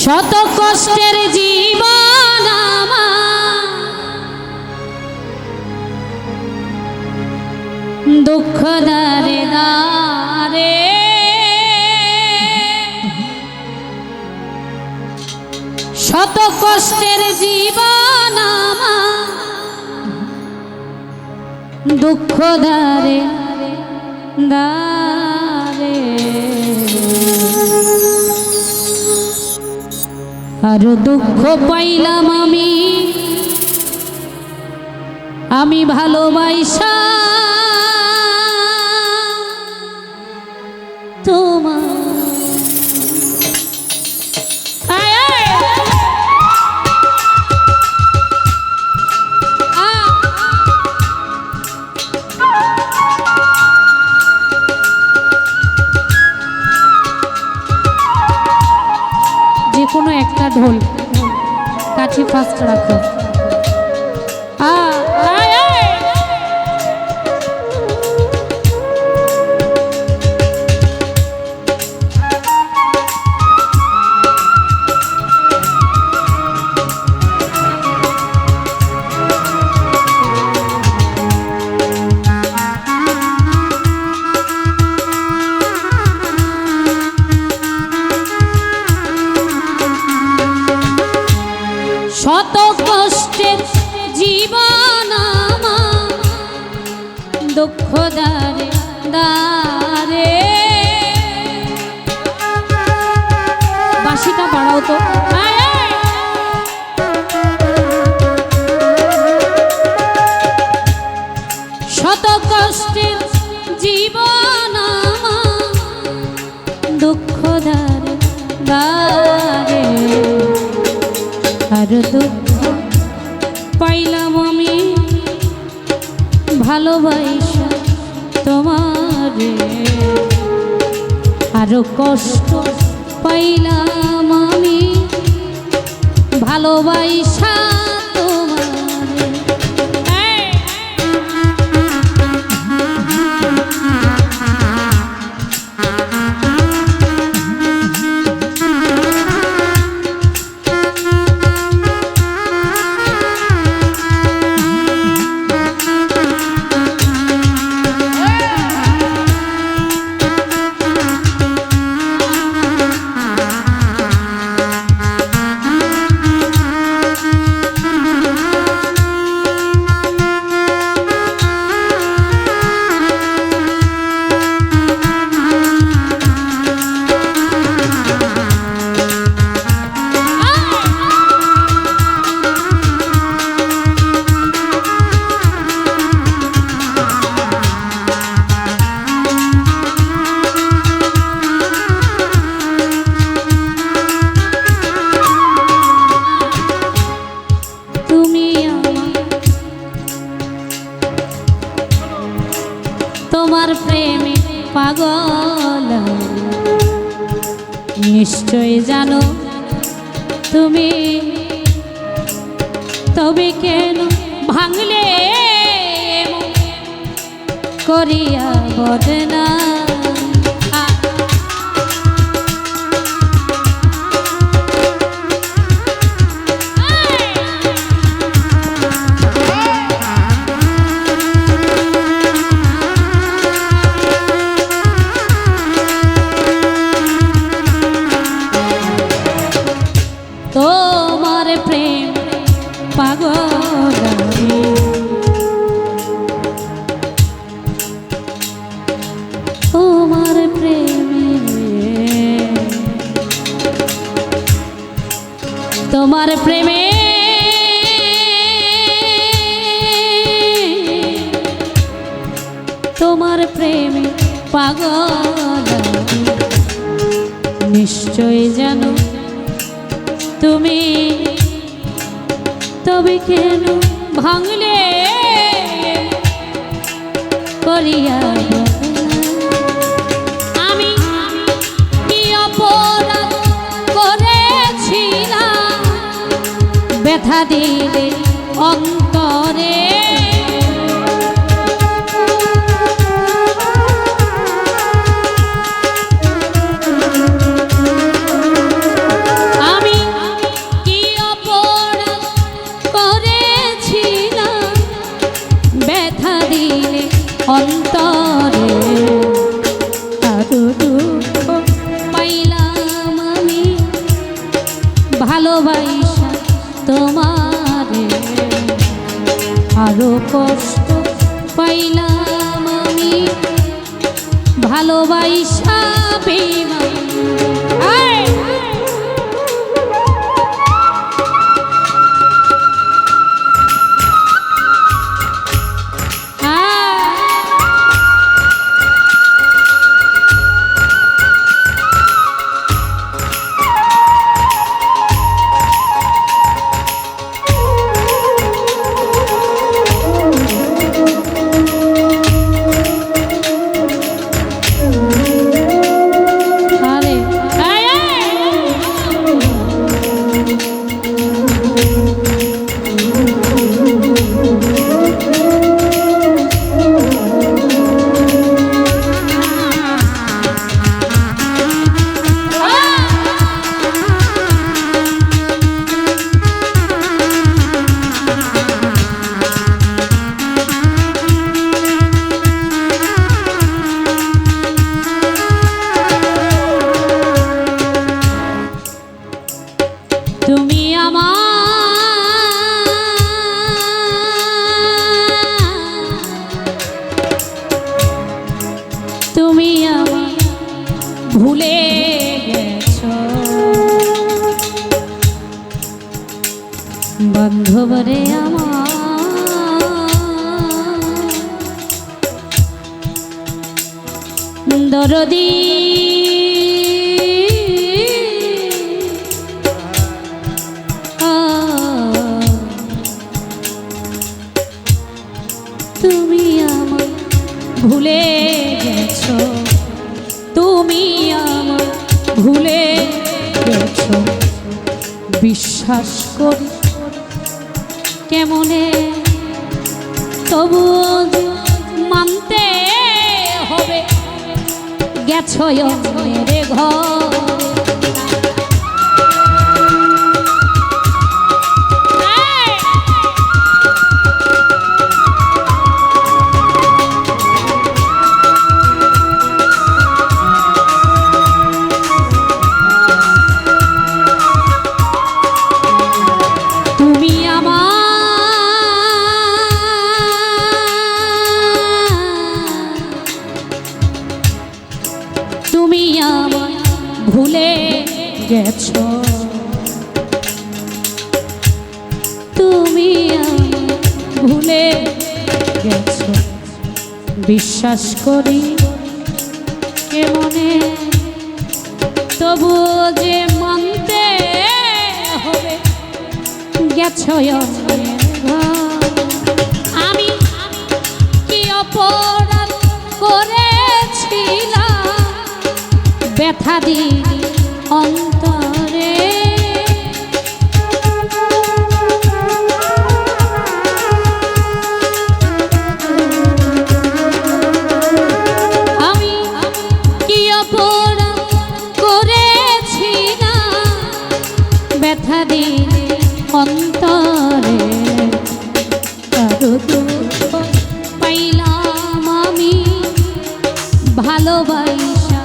শত কষ্টের জীবন আমার, দুঃখ দারে দারে শত কষ্টের জীবন আমার, দুঃখ দারে দারে। আরো দুঃখ পাইলাম আমি ভালোবাসা তোমার। কোনো একটা ঢোল কাছে ফার্স্ট রাখো। শত কষ্টের জীবন আমার, দুঃখ দারে দারে। বাঁশিটা বাড়াও তো। শত কষ্টের জীবন আমার, দুঃখ দারে দারে। আর দুঃখ পাইলাম আমি ভালোবাসা তোমারে, আরো কষ্ট পাইলাম আমি ভালোবাসা তোমারে। তোমার প্রেমে পাগল নিশ্চয় জানো তুমি, তবে কেন ভাঙলে করিয়া বদনা। তোমার প্রেম পাগল তোমার প্রেমে, তোমার প্রেমে তোমার প্রেমে পাগল নিশ্চয় জানো তুমি, তবে কেন ভাঙলে করিয়া। আমি কি অপরাধ করেছিলাম ব্যথা দিলে অন্তরে। আমি কষ্ট পাইলাম আমি ভালোবাসা বেঈমান। তুমি আমার ভুলে গেছো বান্ধবরে আমার দরদি তুমি আমার ভুলে গেছো, তুমি আমার ভুলে গেছো। বিশ্বাস করি কেমনে তবু মানতে হবে, গেছো অন্যের ঘরে। তুমি আমার ভুলে গেছো, তুমি আমার ভুলে গেছো। বিশ্বাস করি কেমনে তবু যে মানতে হবে, গেছো অন্যের ঘরে। আমি কি অপরাধ করেছিলাম ব্যথা দিই অন্তরে, আমি কি অপরাধ করেছিলাম ব্যথা দিই অন্তরে। কারো দুঃখ পাইলাম আমি ভালোবাসা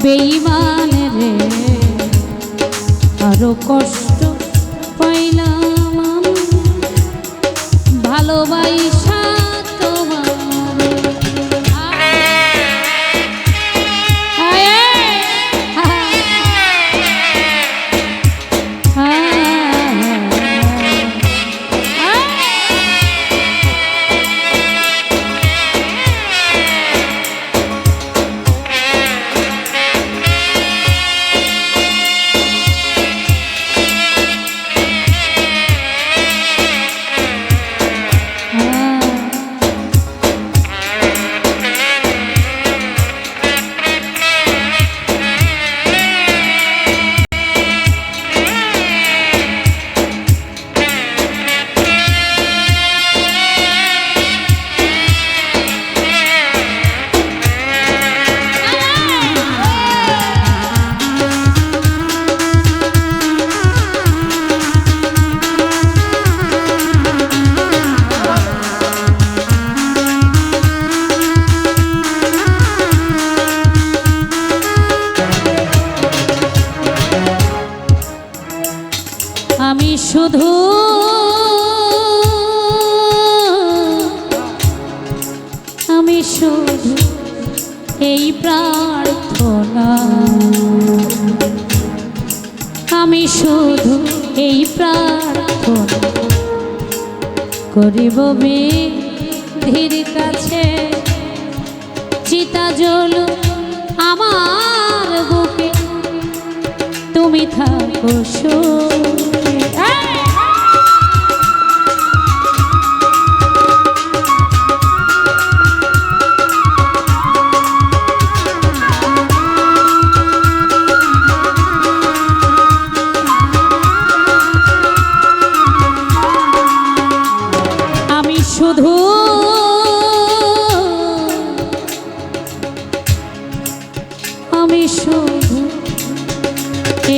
বেঈমান রে, আরো কষ্ট পাইলাম আমি ভালোবাসা তোমার। আমি শুধু প্রার্থনা, আমি শুধু এই প্রার্থনা করিব বিধির কাছে, চিতা জ্বল আমার বুকে, তুমি থাকো সুখে। শুধু আমি শুধু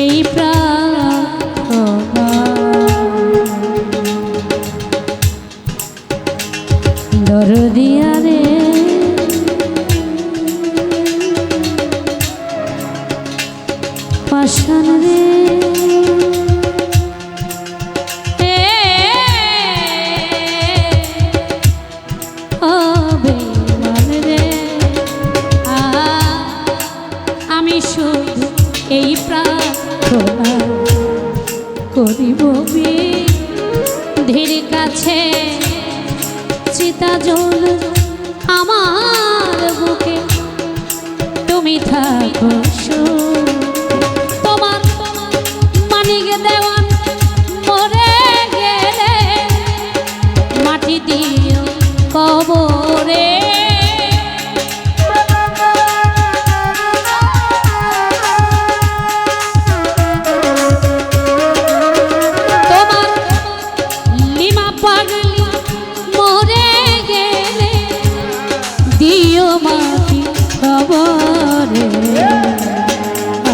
এই প্রার্থনা, দরদিয়া রে পাষাণ রে, এই প্রার্থনা করিব বিধির কাছে, চিতা জ্বল আমার বুকে, তুমি থাকো সুখে। তোমার মানিক দেওয়ান মরে গেলে মাটি দিও কবরে,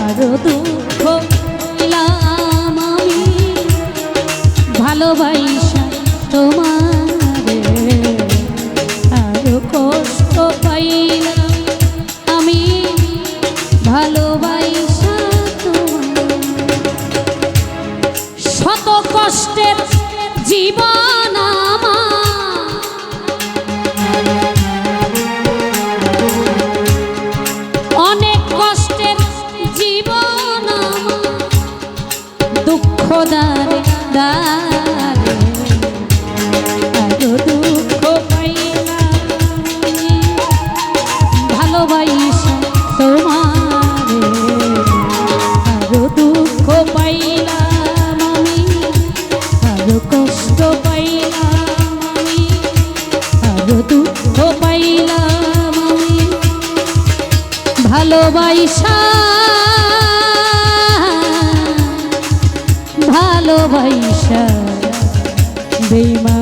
আরো দুঃখ পেলাম আমি ভালোবাসা তোমারে, আরো কষ্ট পাইলাম আমি ভালোবাসা তোমার, শত কষ্টের জীবন আমার, অনেক কষ্টের জীবন আমার, দুঃখ দারে দারে আরো দুঃখ পাইলাম ভালোবাসা তোমারে, আরো দুঃখ পাইলাম আমি, আরো কষ্ট পাইলাম আমি, আরো দুঃখ পাইলাম আমি ভালোবাসা, ভালোবাসা বেঈমান।